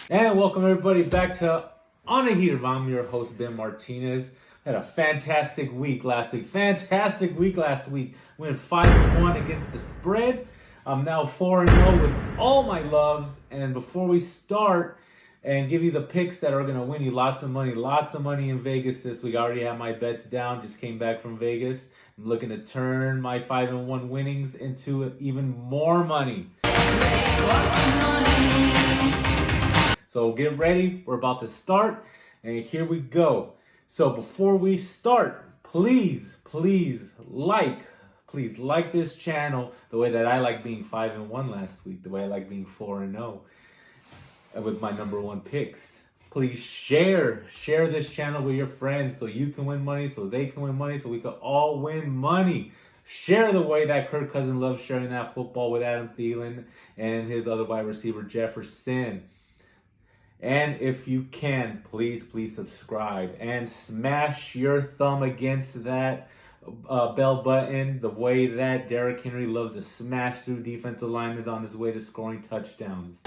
And welcome everybody back to On a Heater. I'm your host, Ben Martinez. Had a fantastic week last week. Went 5-1 against the spread. I'm now 4-0 with all my loves. And before we start and give you the picks that are going to win you lots of money in Vegas this week. I already have my bets down. Just came back from Vegas. I'm looking to turn my 5-1 winnings into even more money. So get ready, we're about to start, and here we go. So before we start, please like this channel the way that I like being 5-1 last week, the way I like being 4-0 with my number one picks. Please share this channel with your friends so you can win money, so they can win money, so we can all win money. Share the way that Kirk Cousins loves sharing that football with Adam Thielen and his other wide receiver Jefferson. And if you can, please subscribe and smash your thumb against that bell button the way that Derrick Henry loves to smash through defensive linemen on his way to scoring touchdowns.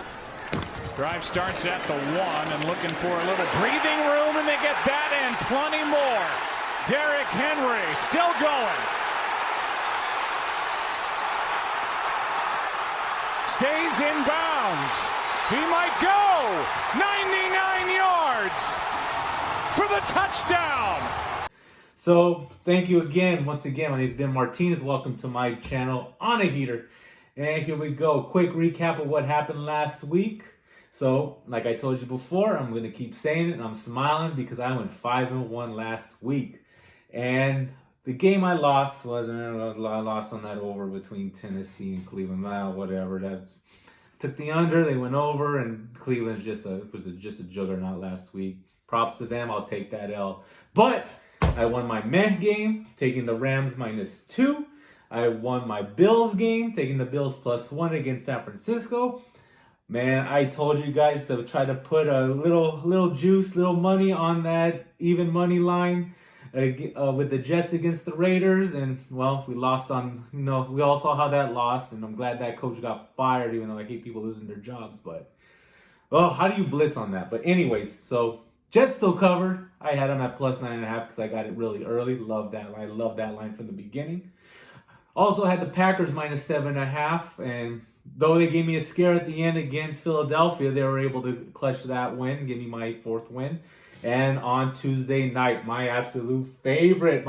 Drive starts at the 1 and looking for a little breathing room, and they get that and plenty more. Derrick Henry still going. Stays in bounds. He might go 99 yards for the touchdown. So thank you again. Once again, my name is Ben Martinez. Welcome to my channel On a Heater. And here we go. Quick recap of what happened last week. So like I told you before, I'm going to keep saying it, and I'm smiling because I went 5-1 last week. And the game I lost I lost on that over between Tennessee and Cleveland. Well, whatever. That took the under. They went over, and Cleveland was just a juggernaut last week. Props to them. I'll take that L. But I won my meh game, taking the Rams -2. I won my Bills game, taking the Bills +1 against San Francisco. Man, I told you guys to try to put a little juice, little money on that even money line with the Jets against the Raiders, and well, we lost on, we all saw how that lost, and I'm glad that coach got fired, even though I hate people losing their jobs. But well, how do you blitz on that? But anyways, so Jets still covered. I had them at +9.5 because I got it really early. Love that line. Love that line from the beginning. Also had the Packers -7.5, and though they gave me a scare at the end against Philadelphia, they were able to clutch that win, give me my 4th win. And on Tuesday night, my absolute favorite,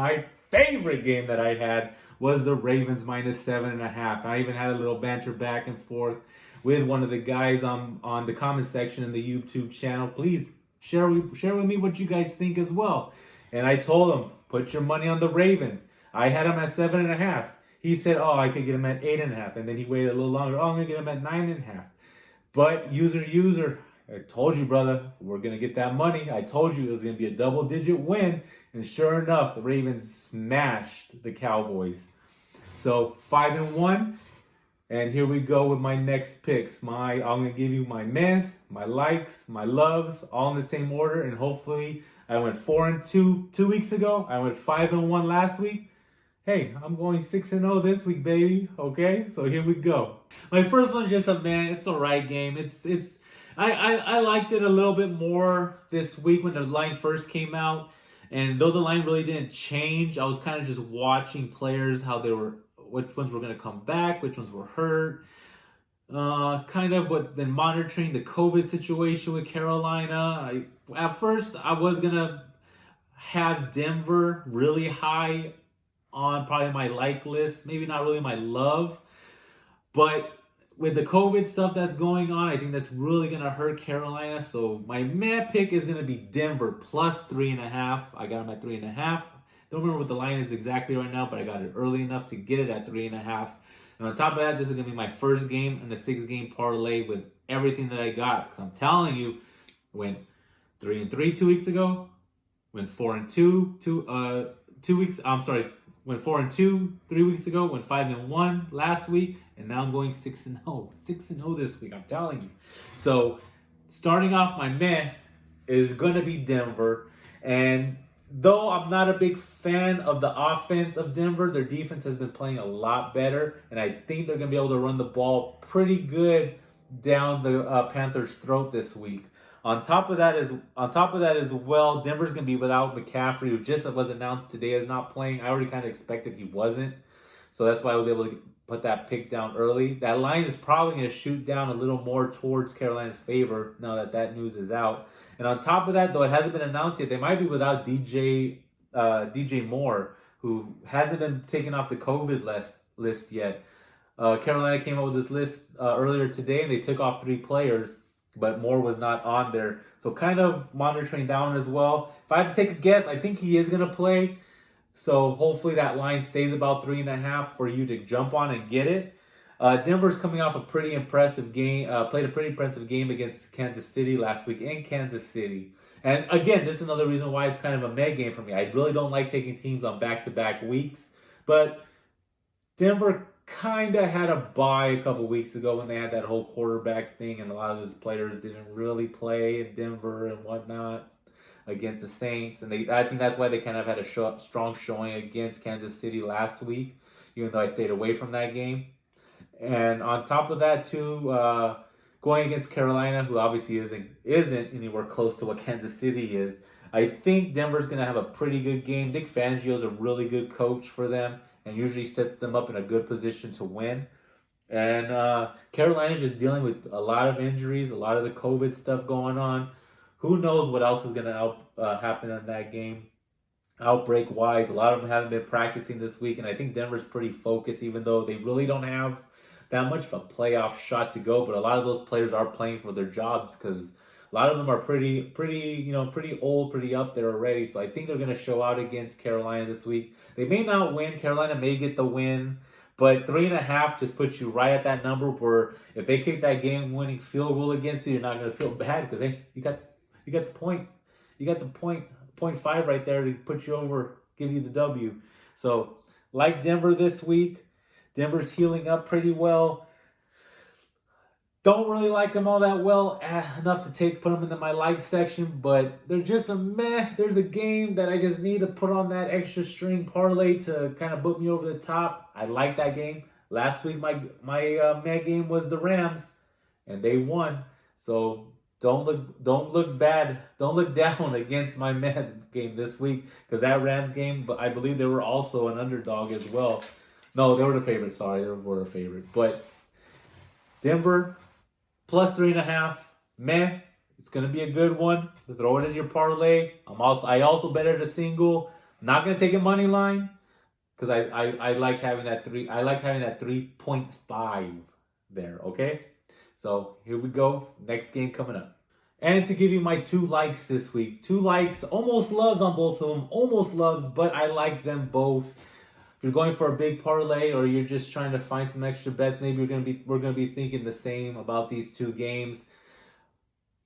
game that I had was the Ravens -7.5. I even had a little banter back and forth with one of the guys on the comment section in the YouTube channel. Please share with me what you guys think as well. And I told him, put your money on the Ravens. I had him at 7.5. He said, oh, I could get him at 8.5. And then he waited a little longer. Oh, I'm going to get him at 9.5. But user, I told you, brother, we're going to get that money. I told you it was going to be a double-digit win. And sure enough, the Ravens smashed the Cowboys. So 5-1. And here we go with my next picks. I'm going to give you my mess, my likes, my loves, all in the same order. And hopefully I went 4-2 2 weeks ago. I went 5-1 last week. Hey, I'm going 6-0 this week, baby. Okay, so here we go. My first one's just it's a right game. I liked it a little bit more this week when the line first came out. And though the line really didn't change, I was kind of just watching players, which ones were going to come back, which ones were hurt. Then monitoring the COVID situation with Carolina. At first, I was going to have Denver really high on probably my like list, maybe not really my love, but with the COVID stuff that's going on, I think that's really going to hurt Carolina. So my meh pick is going to be Denver +3.5. I got them at 3.5. Don't remember what the line is exactly right now, but I got it early enough to get it at 3.5. And on top of that, this is going to be my first game in a 6-game parlay with everything that I got. Because I'm telling you, went 3-3 2 weeks ago, went 4-2 2 weeks. Went 4-2 3 weeks ago, went 5-1 last week, and now I'm going 6-0. 6-0 this week, I'm telling you. So starting off, my meh is gonna be Denver. And though I'm not a big fan of the offense of Denver, their defense has been playing a lot better, and I think they're gonna be able to run the ball pretty good down the Panthers' throat this week. On top of that as well, Denver's gonna be without McCaffrey, who just was announced today as not playing. I already kind of expected he wasn't, so that's why I was able to put that pick down early. That line is probably gonna shoot down a little more towards Carolina's favor now that news is out. And on top of that, though it hasn't been announced yet, they might be without DJ Moore, who hasn't been taken off the COVID list yet. Carolina came up with this list earlier today, and they took off 3 players, but Moore was not on there. So kind of monitoring down as well. If I had to take a guess, I think he is going to play. So hopefully that line stays about 3.5 for you to jump on and get it. Denver's coming off a pretty impressive game, played a pretty impressive game against Kansas City last week in Kansas City. And again, this is another reason why it's kind of a meh game for me. I really don't like taking teams on back-to-back weeks. But Denver kind of had a bye a couple weeks ago when they had that whole quarterback thing, and a lot of those players didn't really play in Denver and whatnot against the Saints. And I think that's why they kind of had a strong showing against Kansas City last week, even though I stayed away from that game. And on top of that, too, going against Carolina, who obviously isn't anywhere close to what Kansas City is, I think Denver's going to have a pretty good game. Nick Fangio's a really good coach for them and usually sets them up in a good position to win. And Carolina's just dealing with a lot of injuries, a lot of the COVID stuff going on. Who knows what else is going to happen in that game? Outbreak-wise, a lot of them haven't been practicing this week, and I think Denver's pretty focused, even though they really don't have that much of a playoff shot to go. But a lot of those players are playing for their jobs because a lot of them are pretty old, pretty up there already. So I think they're going to show out against Carolina this week. They may not win. Carolina may get the win, but 3.5 just puts you right at that number where if they kick that game-winning field goal against you, you're not going to feel bad because hey, you got the point. You got the 0.5 right there to put you over, give you the W. So like Denver this week. Denver's healing up pretty well. Don't really like them all that well, enough to put them into my like section, but they're just a meh. There's a game that I just need to put on that extra string parlay to kind of put me over the top. I like that game. Last week, my meh game was the Rams, and they won. So don't look bad. Don't look down against my meh game this week because that Rams game, but I believe they were also an underdog as well. No, they were the favorite. Sorry, they were the favorite. But Denver plus 3.5. Meh. It's gonna be a good one. Throw it in your parlay. I also bet it a single. I'm not gonna take a money line because I like having that 3. I like having that 3.5 there. Okay. So here we go. Next game coming up. And to give you my 2 likes this week. 2 likes, almost loves on both of them. Almost loves, but I like them both. If you're going for a big parlay or you're just trying to find some extra bets, maybe we're gonna be thinking the same about these 2 games.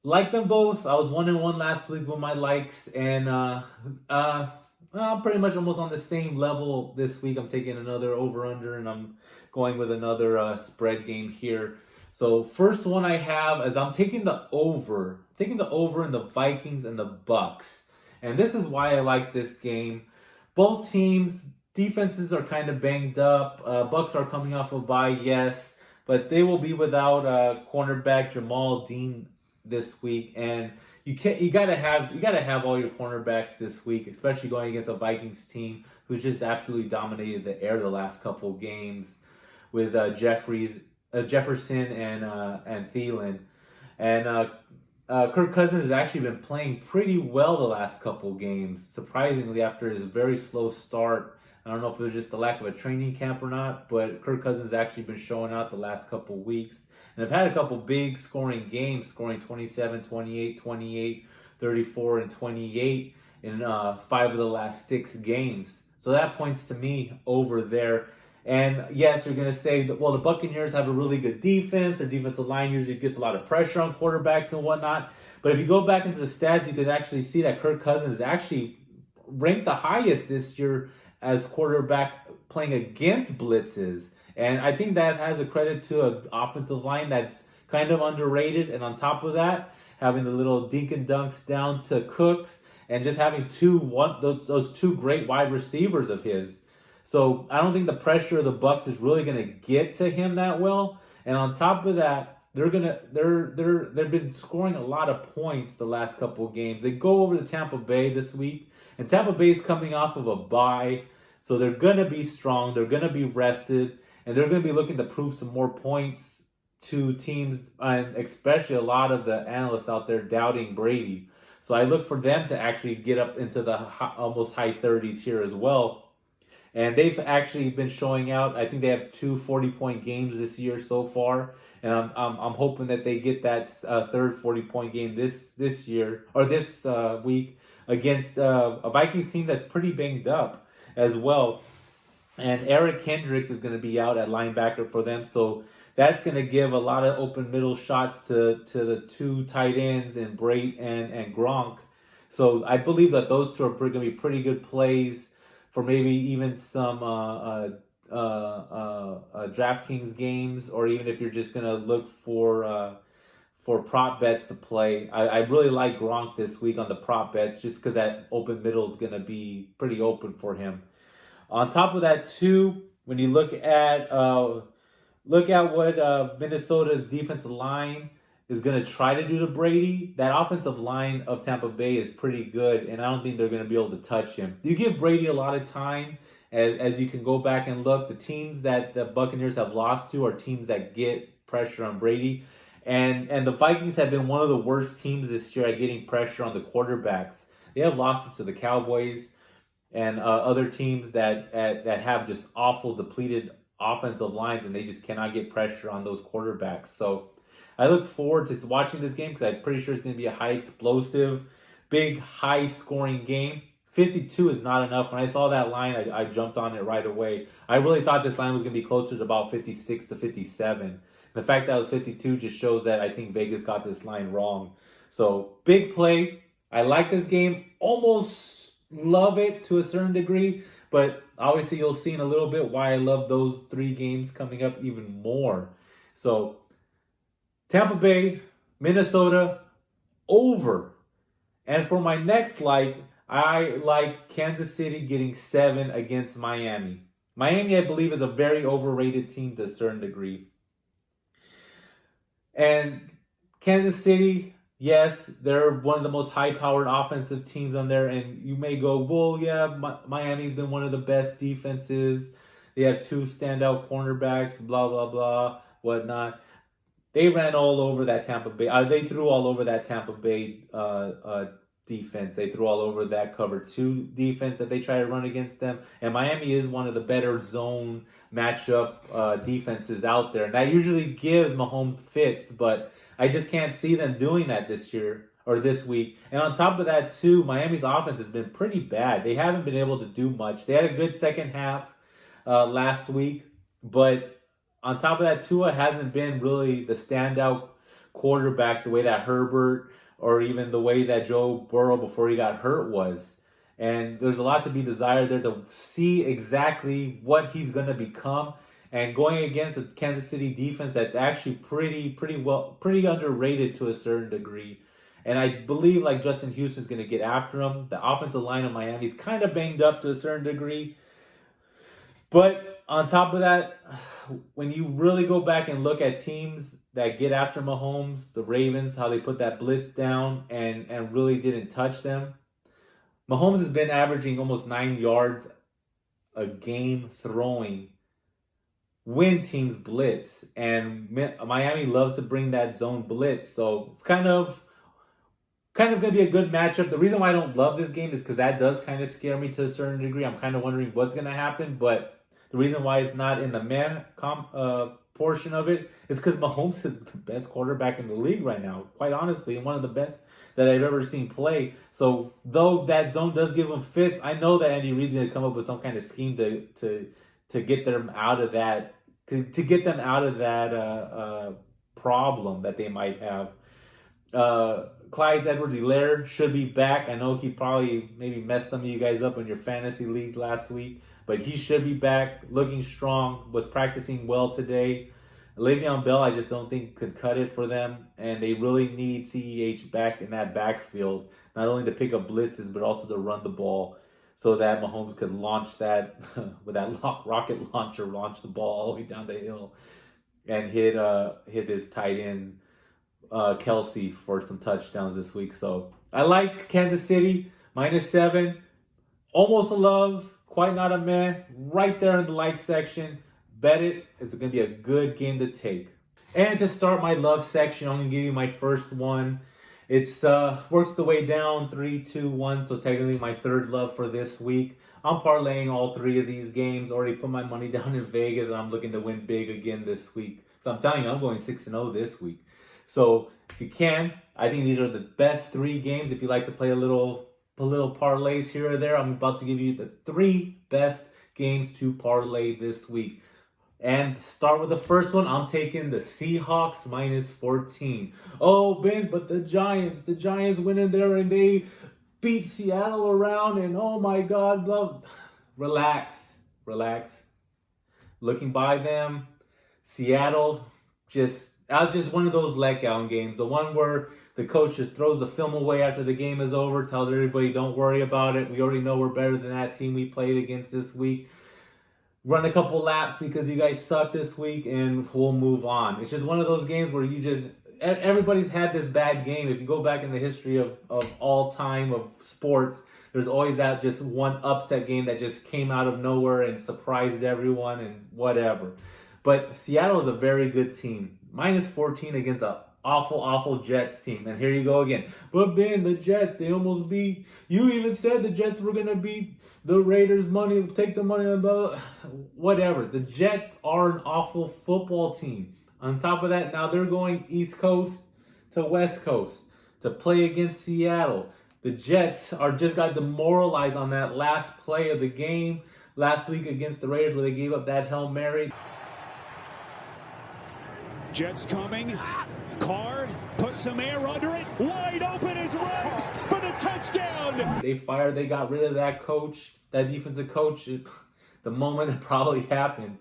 Like them both. I was 1-1 last week with my likes, and I'm pretty much almost on the same level this week. I'm taking another over/under, and I'm going with another spread game here. So first one I have is I'm taking the over in the Vikings and the Bucks, and this is why I like this game. Both teams. Defenses are kind of banged up. Bucks are coming off a bye, yes, but they will be without cornerback Jamal Dean this week, and you gotta have all your cornerbacks this week, especially going against a Vikings team who's just absolutely dominated the air the last couple of games with Jefferson and Thielen, and Kirk Cousins has actually been playing pretty well the last couple of games, surprisingly after his very slow start. I don't know if it was just the lack of a training camp or not, but Kirk Cousins has actually been showing out the last couple weeks. And I've had a couple big scoring games, scoring 27, 28, 28, 34, and 28 in 5 of the last 6 games. So that points to me over there. And yes, you're going to say, that, well, the Buccaneers have a really good defense. Their defensive line usually gets a lot of pressure on quarterbacks and whatnot. But if you go back into the stats, you could actually see that Kirk Cousins is actually ranked the highest this year as quarterback playing against blitzes. And I think that has a credit to an offensive line that's kind of underrated. And on top of that, having the little dink and dunks down to Cooks and just having those 2 great wide receivers of his. So I don't think the pressure of the Bucs is really going to get to him that well. And on top of that, they've been scoring a lot of points the last couple of games. They go over to Tampa Bay this week, and Tampa Bay's coming off of a bye, so they're gonna be strong. They're gonna be rested, and they're gonna be looking to prove some more points to teams, and especially a lot of the analysts out there doubting Brady. So I look for them to actually get up into the almost high 30s here as well. And they've actually been showing out. I think they have two 40-point games this year so far. And I'm hoping that they get that third 40-point game this year or this week against a Vikings team that's pretty banged up as well. And Eric Kendricks is going to be out at linebacker for them. So that's going to give a lot of open middle shots to the two tight ends in Brait and Gronk. So I believe that those two are going to be pretty good plays for maybe even some DraftKings games, or even if you're just going to look for prop bets to play. I really like Gronk this week on the prop bets just because that open middle is going to be pretty open for him. On top of that, too, when you look at what Minnesota's defensive line is going to try to do to Brady, that offensive line of Tampa Bay is pretty good, and I don't think they're going to be able to touch him. You give Brady a lot of time, as you can go back and look. The teams that the Buccaneers have lost to are teams that get pressure on Brady, and the Vikings have been one of the worst teams this year at getting pressure on the quarterbacks. They have losses to the Cowboys and other teams that have just awful depleted offensive lines, and they just cannot get pressure on those quarterbacks. So I look forward to watching this game because I'm pretty sure it's going to be a high explosive, big, high scoring game. 52 is not enough. When I saw that line, I jumped on it right away. I really thought this line was going to be closer to about 56 to 57. The fact that it was 52 just shows that I think Vegas got this line wrong. So big play. I like this game. Almost love it to a certain degree, but obviously you'll see in a little bit why I love those three games coming up even more. So Tampa Bay, Minnesota, over. And for my next I like Kansas City getting 7 against Miami. Miami, I believe, is a very overrated team to a certain degree. And Kansas City, yes, they're one of the most high-powered offensive teams on there. And you may go, well, yeah, Miami's been one of the best defenses. They have two standout cornerbacks, blah, blah, blah, whatnot. They ran all over that Tampa Bay. They threw all over that Tampa Bay defense. They threw all over that cover 2 defense that they try to run against them. And Miami is one of the better zone matchup defenses out there. And that usually gives Mahomes fits, but I just can't see them doing that this year or this week. And on top of that, too, Miami's offense has been pretty bad. They haven't been able to do much. They had a good second half last week, but on top of that, Tua hasn't been really the standout quarterback the way that Herbert or even the way that Joe Burrow before he got hurt was. And there's a lot to be desired there to see exactly what he's going to become. And going against the Kansas City defense that's actually pretty underrated to a certain degree. And I believe like Justin Houston's going to get after him. The offensive line of Miami is kind of banged up to a certain degree. But on top of that, when you really go back and look at teams that get after Mahomes, the Ravens, how they put that blitz down and really didn't touch them. Mahomes has been averaging almost 9 yards a game throwing when teams blitz. And Miami loves to bring that zone blitz. So it's kind of going to be a good matchup. The reason why I don't love this game is because that does kind of scare me to a certain degree. I'm kind of wondering what's going to happen, but the reason why it's not in the portion of it is because Mahomes is the best quarterback in the league right now. Quite honestly, and one of the best that I've ever seen play. So though that zone does give him fits, I know that Andy Reid's going to come up with some kind of scheme to get them out of that, to get them out of that problem that they might have. Clyde Edwards-Helaire should be back. I know he probably maybe messed some of you guys up in your fantasy leagues last week, but he should be back, looking strong, was practicing well today. Le'Veon Bell, I just don't think could cut it for them, and they really need CEH back in that backfield, not only to pick up blitzes, but also to run the ball so that Mahomes could launch that, with that rocket launcher, launch the ball all the way down the hill. and hit his tight end Kelsey for some touchdowns this week. So I like Kansas City -7. Almost a love, quite not a meh. Right there in the like section. Bet it. It's going to be a good game to take. And to start my love section, I'm going to give you my first one. It's works the way down 3, 2, 1. So technically my third love for this week. I'm parlaying all 3 of these games. Already put my money down in Vegas, and I'm looking to win big again this week. So I'm telling you, I'm going 6-0 this week. So if you can, I think these are the best 3 games. If you like to play a little parlays here or there, I'm about to give you the 3 best games to parlay this week. And start with the first one. I'm taking the Seahawks -14. Oh, Ben, but the Giants went in there and they beat Seattle around, and oh my God, relax. Looking by them, Seattle that was just one of those letdown games. The one where the coach just throws the film away after the game is over, tells everybody, don't worry about it. We already know we're better than that team we played against this week. Run a couple laps because you guys suck this week, and we'll move on. It's just one of those games where everybody's had this bad game. If you go back in the history of all time of sports, there's always that just one upset game that just came out of nowhere and surprised everyone and whatever. But Seattle is a very good team. -14 against an awful Jets team. And here you go again. But Ben, the Jets, they almost beat. You even said the Jets were going to beat the Raiders money, take the money on the whatever. The Jets are an awful football team. On top of that, now they're going East Coast to West Coast to play against Seattle. The Jets just got demoralized on that last play of the game last week against the Raiders where they gave up that Hail Mary. Jets coming. Carr put some air under it. Wide open his legs for the touchdown. They got rid of that coach, that defensive coach, the moment it probably happened.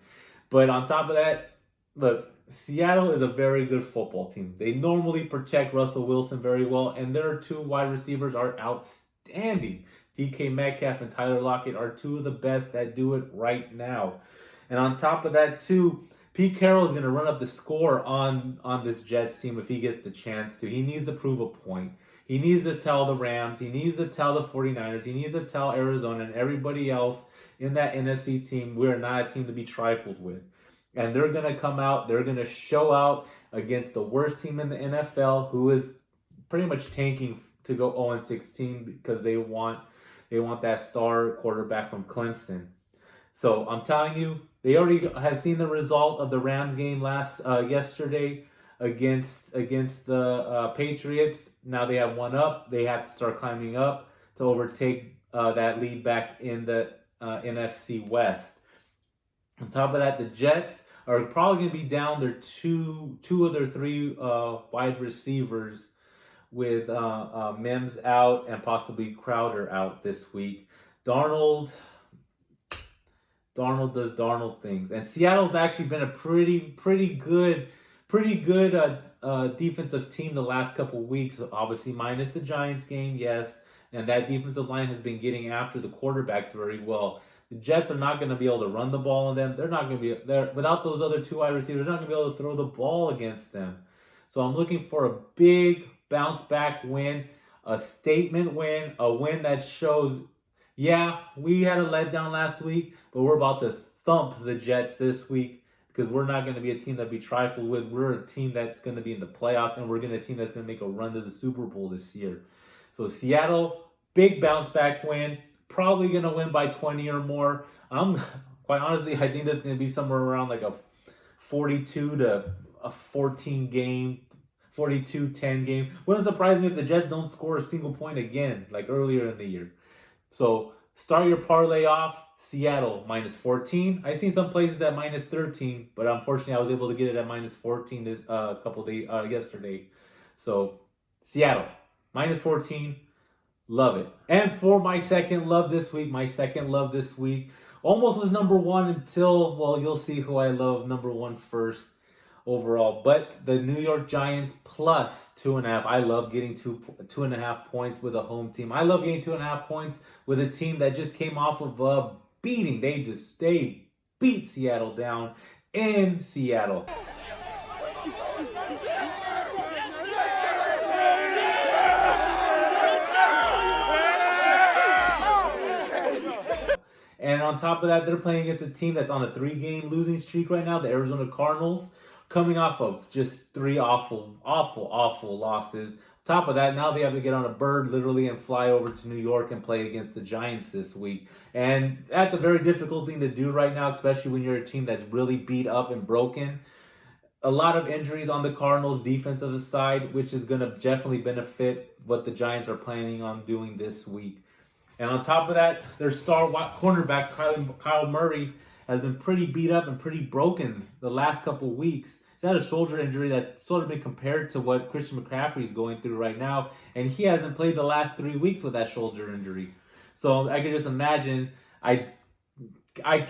But on top of that, look, Seattle is a very good football team. They normally protect Russell Wilson very well, and their 2 wide receivers are outstanding. DK Metcalf and Tyler Lockett are 2 of the best that do it right now. And on top of that, too, Pete Carroll is going to run up the score on this Jets team if he gets the chance to. He needs to prove a point. He needs to tell the Rams. He needs to tell the 49ers. He needs to tell Arizona and everybody else in that NFC team, we are not a team to be trifled with. And they're going to come out. They're going to show out against the worst team in the NFL, who is pretty much tanking to go 0-16 because they want that star quarterback from Clemson. So I'm telling you, they already have seen the result of the Rams game yesterday against the Patriots. Now they have one up. They have to start climbing up to overtake that lead back in the NFC West. On top of that, the Jets are probably going to be down their two of their 3 wide receivers with Mims out and possibly Crowder out this week. Darnold does Darnold things, and Seattle's actually been a pretty good defensive team the last couple of weeks. Obviously, minus the Giants game, yes, and that defensive line has been getting after the quarterbacks very well. The Jets are not going to be able to run the ball on them. They're not going to be there without those other 2 wide receivers. They're not going to be able to throw the ball against them. So I'm looking for a big bounce back win, a statement win, a win that shows, yeah, we had a letdown last week, but we're about to thump the Jets this week because we're not going to be a team that be trifled with. We're a team that's going to be in the playoffs, and we're going to be a team that's going to make a run to the Super Bowl this year. So Seattle, big bounce back win. Probably going to win by 20 or more. Quite honestly, I think that's going to be somewhere around like a 42 to a 14 game, 42-10 game. Wouldn't surprise me if the Jets don't score a single point again, like earlier in the year. So start your parlay off. Seattle -14. I've seen some places at -13, but unfortunately I was able to get it at -14 this couple days yesterday. So Seattle -14. Love it. And for my second love this week, almost was number 1 until, well, you'll see who I love number 1 first overall. But the New York Giants plus 2.5. I love getting 2.5 points with a home team. I love getting 2.5 points with a team that just came off of a beating. They beat Seattle down in Seattle. And on top of that, they're playing against a team that's on a 3-game losing streak right now, the Arizona Cardinals, coming off of just 3 awful losses. Top of that, now they have to get on a bird literally and fly over to New York and play against the Giants this week. And that's a very difficult thing to do right now, especially when you're a team that's really beat up and broken. A lot of injuries on the Cardinals' defensive side, which is going to definitely benefit what the Giants are planning on doing this week. And on top of that, their star cornerback, Kyle Murray, has been pretty beat up and pretty broken the last couple of weeks. He's had a shoulder injury that's sort of been compared to what Christian McCaffrey is going through right now. And he hasn't played the last 3 weeks with that shoulder injury. So I can just imagine, I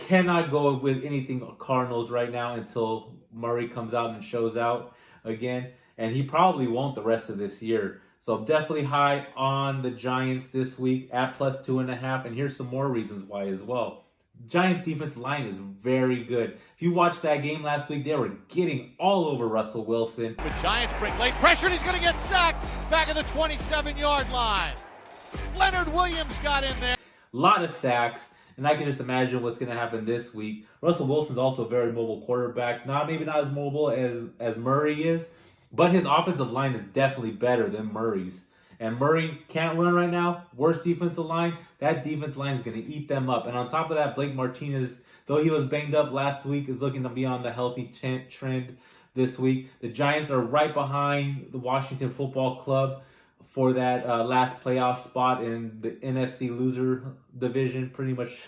cannot go with anything Cardinals right now until Murray comes out and shows out again. And he probably won't the rest of this year. So I'm definitely high on the Giants this week at +2.5. And here's some more reasons why as well. Giants defensive line is very good. If you watched that game last week, they were getting all over Russell Wilson. The Giants bring late pressure and he's going to get sacked back at the 27-yard line. Leonard Williams got in there. A lot of sacks. And I can just imagine what's going to happen this week. Russell Wilson's also a very mobile quarterback. Maybe not as mobile as Murray is. But his offensive line is definitely better than Murray's. And Murray can't run right now. Worst defensive line. That defensive line is going to eat them up. And on top of that, Blake Martinez, though he was banged up last week, is looking to be on the healthy trend this week. The Giants are right behind the Washington Football Club for that last playoff spot in the NFC loser division. Pretty much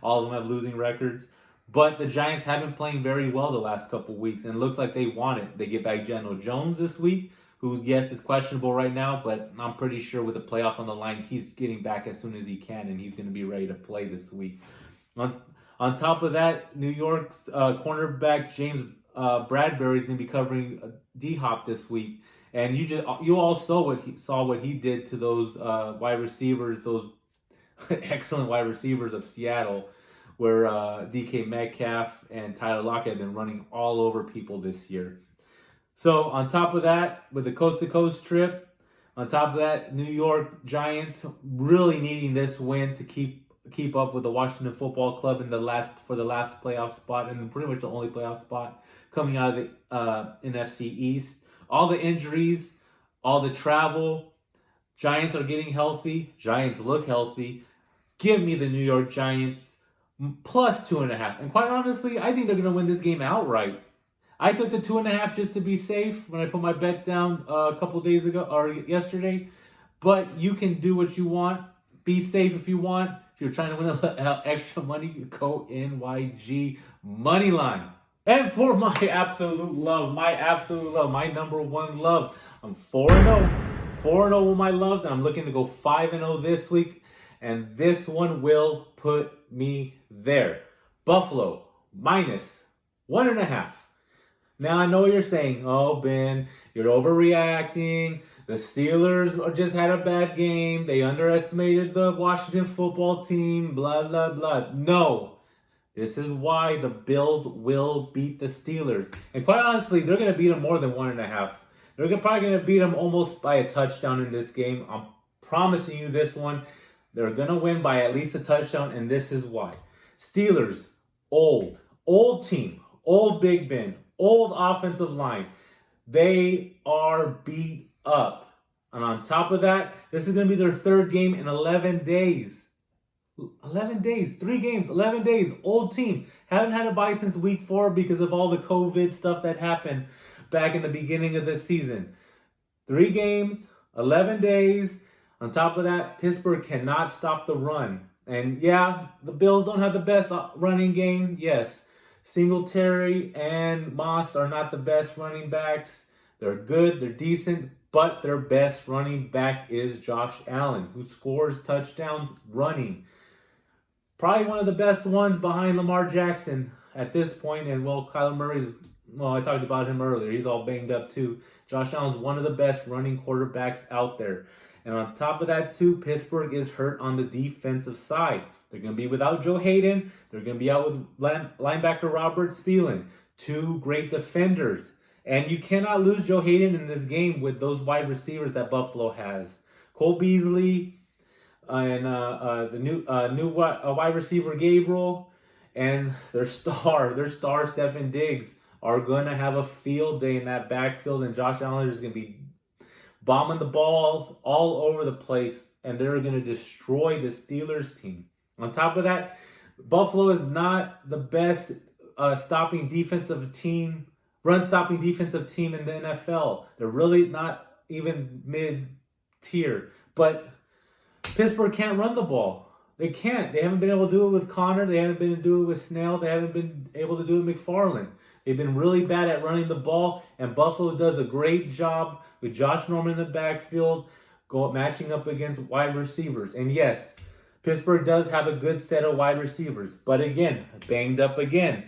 all of them have losing records. But the Giants have been playing very well the last couple weeks, and it looks like they want it. They get back General Jones this week, who, yes, is questionable right now, but I'm pretty sure with the playoffs on the line, he's getting back as soon as he can, and he's going to be ready to play this week. On top of that, New York's cornerback James Bradbury is going to be covering D-Hop this week. And you all saw what he did to those wide receivers, those excellent wide receivers of Seattle, where DK Metcalf and Tyler Lockett have been running all over people this year. So on top of that, with the coast-to-coast trip, on top of that, New York Giants really needing this win to keep up with the Washington Football Club in the last playoff spot, and pretty much the only playoff spot coming out of the NFC East. All the injuries, all the travel, Giants are getting healthy. Giants look healthy. Give me the New York Giants +2.5. And quite honestly, I think they're going to win this game outright. I took the 2.5 just to be safe when I put my bet down a couple days ago or yesterday. But you can do what you want. Be safe if you want. If you're trying to win extra money, go NYG money line. And for my absolute love, my number one love, I'm 4-0. 4-0 with my loves, and I'm looking to go 5-0 this week. And this one will put me there. Buffalo -1.5. Now I know what you're saying. Oh, Ben, you're overreacting. The Steelers just had a bad game. They underestimated the Washington football team. Blah, blah, blah. No. This is why the Bills will beat the Steelers. And quite honestly, they're going to beat them more than 1.5. They're probably going to beat them almost by a touchdown in this game. I'm promising you this one. They're going to win by at least a touchdown, and this is why. Steelers, old team, old Big Ben, old offensive line. They are beat up. And on top of that, this is going to be their third game in 11 days. 11 days, 3 games, 11 days, old team. Haven't had a bye since week 4 because of all the COVID stuff that happened back in the beginning of this season. 3 games, 11 days. On top of that, Pittsburgh cannot stop the run. And yeah, the Bills don't have the best running game. Yes, Singletary and Moss are not the best running backs. They're good, they're decent, but their best running back is Josh Allen, who scores touchdowns running. Probably one of the best ones behind Lamar Jackson at this point. And well, Kyler Murray's, I talked about him earlier. He's all banged up too. Josh Allen's one of the best running quarterbacks out there. And on top of that, too, Pittsburgh is hurt on the defensive side. They're going to be without Joe Hayden. They're going to be out with linebacker Robert Spielman. 2 great defenders. And you cannot lose Joe Hayden in this game with those wide receivers that Buffalo has. Cole Beasley and the new wide receiver Gabriel and their star Stefan Diggs are going to have a field day in that backfield, and Josh Allen is going to be bombing the ball all over the place, and they're going to destroy the Steelers team. On top of that, Buffalo is not the best run stopping defensive team in the NFL. They're really not even mid-tier. But Pittsburgh can't run the ball. They can't. They haven't been able to do it with Connor. They haven't been able to do it with Snell. They haven't been able to do it with McFarland. They've been really bad at running the ball, and Buffalo does a great job with Josh Norman in the backfield, matching up against wide receivers. And yes, Pittsburgh does have a good set of wide receivers, but again, banged up again.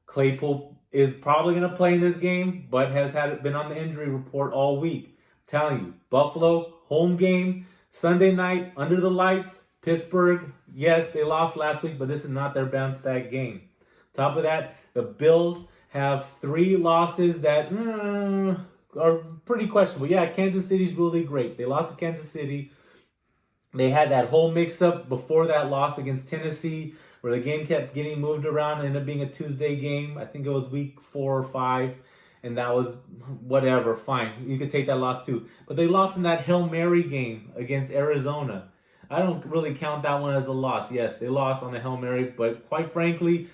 Claypool is probably going to play in this game, but has been on the injury report all week. I'm telling you, Buffalo, home game, Sunday night, under the lights. Pittsburgh, yes, they lost last week, but this is not their bounce back game. Top of that, the Bills have 3 losses that are pretty questionable. Yeah, Kansas City's really great. They lost to Kansas City. They had that whole mix-up before that loss against Tennessee where the game kept getting moved around and ended up being a Tuesday game. I think it was week 4 or 5, and that was whatever, fine. You could take that loss too. But they lost in that Hail Mary game against Arizona. I don't really count that one as a loss. Yes, they lost on the Hail Mary, but quite frankly,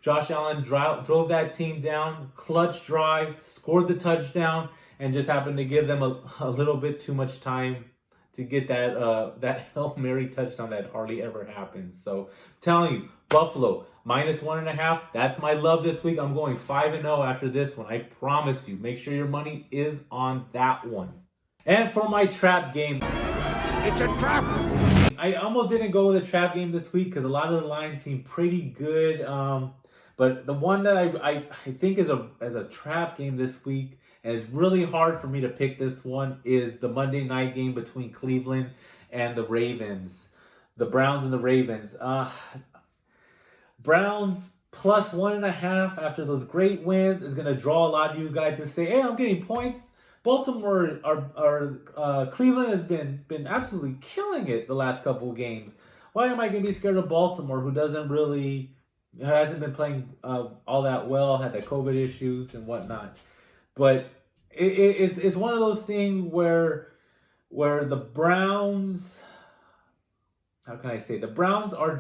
Josh Allen drove that team down, clutch drive, scored the touchdown, and just happened to give them a little bit too much time to get that Hail Mary touchdown that hardly ever happens. So, telling you, Buffalo, -1.5. That's my love this week. I'm going 5-0 after this one. I promise you. Make sure your money is on that one. And for my trap game. It's a trap! I almost didn't go with a trap game this week because a lot of the lines seem pretty good. But the one that I think is a trap game this week, and it's really hard for me to pick this one, is the Monday night game between Cleveland and the Ravens. The Browns and the Ravens. Browns +1.5 after those great wins is going to draw a lot of you guys to say, hey, I'm getting points. Baltimore, Cleveland has been absolutely killing it the last couple of games. Why am I going to be scared of Baltimore, who hasn't been playing all that well, had the COVID issues and whatnot? But it's one of those things where the Browns, how can I say, the Browns are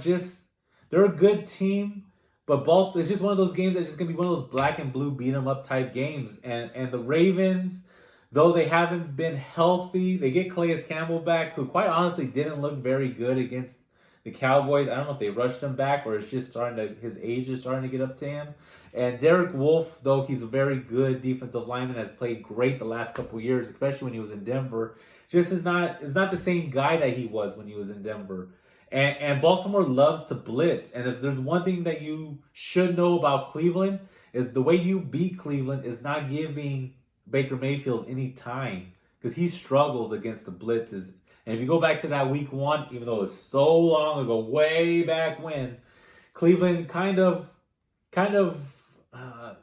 they're a good team, but it's just one of those games that's just gonna be one of those black and blue beat 'em up type games. And the Ravens, though they haven't been healthy, they get Calais Campbell back, who quite honestly didn't look very good against the Cowboys. I don't know if they rushed him back or it's just his age is starting to get up to him. And Derek Wolfe, though he's a very good defensive lineman, has played great the last couple of years, especially when he was in Denver. Is not the same guy that he was when he was in Denver. And Baltimore loves to blitz. And if there's one thing that you should know about Cleveland, is the way you beat Cleveland is not giving Baker Mayfield any time, because he struggles against the blitzes. And if you go back to that week 1, even though it's so long ago, way back when, Cleveland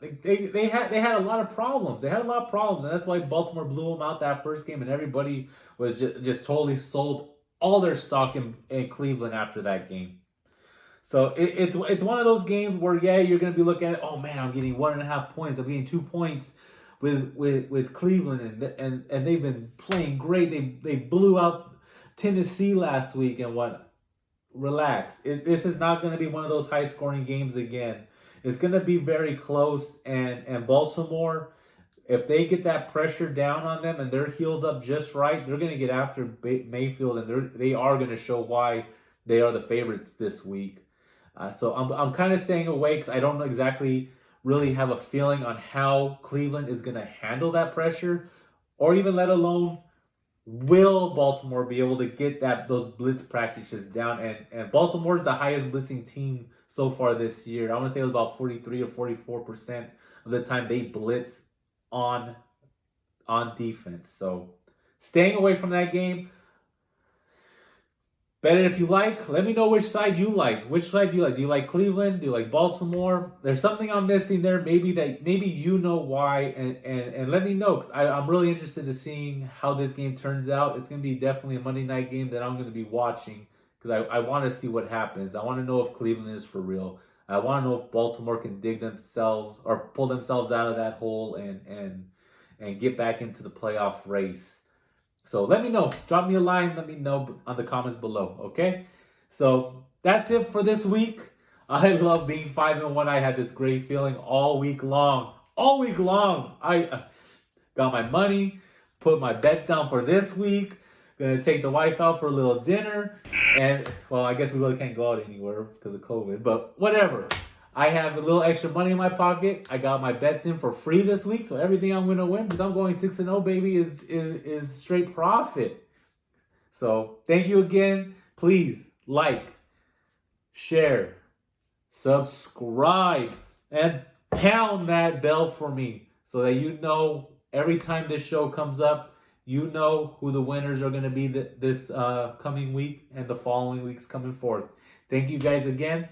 they had a lot of problems. They had a lot of problems, and that's why Baltimore blew them out that first game, and everybody was just totally sold all their stock in Cleveland after that game. So it's one of those games where, yeah, you're going to be looking at it, oh man, I'm getting 1.5 points. I'm getting 2 points with Cleveland, and they've been playing great. They blew out Tennessee last week and what? Relax. This is not going to be one of those high-scoring games again. It's going to be very close, and Baltimore, if they get that pressure down on them and they're healed up just right, they're going to get after Mayfield, and they are going to show why they are the favorites this week. So I'm kind of staying away because I don't exactly really have a feeling on how Cleveland is going to handle that pressure, or even let alone will Baltimore be able to get those blitz practices down. And Baltimore is the highest blitzing team so far this year. I want to say it was about 43 or 44% of the time they blitz on defense. So staying away from that game. Bet it if you like. Let me know which side you like. Which side do you like? Do you like Cleveland? Do you like Baltimore? There's something I'm missing there. Maybe you know why, and let me know, because I'm really interested in seeing how this game turns out. It's going to be definitely a Monday night game that I'm going to be watching, because I want to see what happens. I want to know if Cleveland is for real. I want to know if Baltimore can dig themselves or pull themselves out of that hole and get back into the playoff race. So let me know. Drop me a line. Let me know on the comments below. Okay? So that's it for this week. I love being 5-1. I had this great feeling all week long. All week long. I got my money, put my bets down for this week. Gonna take the wife out for a little dinner. And, well, I guess we really can't go out anywhere because of COVID. But whatever. I have a little extra money in my pocket. I got my bets in for free this week, so everything I'm gonna win, because I'm going 6-0, baby, is straight profit. So thank you again. Please like, share, subscribe, and pound that bell for me so that you know every time this show comes up, you know who the winners are gonna be this coming week and the following weeks coming forth. Thank you guys again.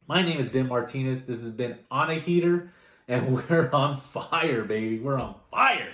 My name is Ben Martinez. This has been On a Heater, and we're on fire, baby. We're on fire.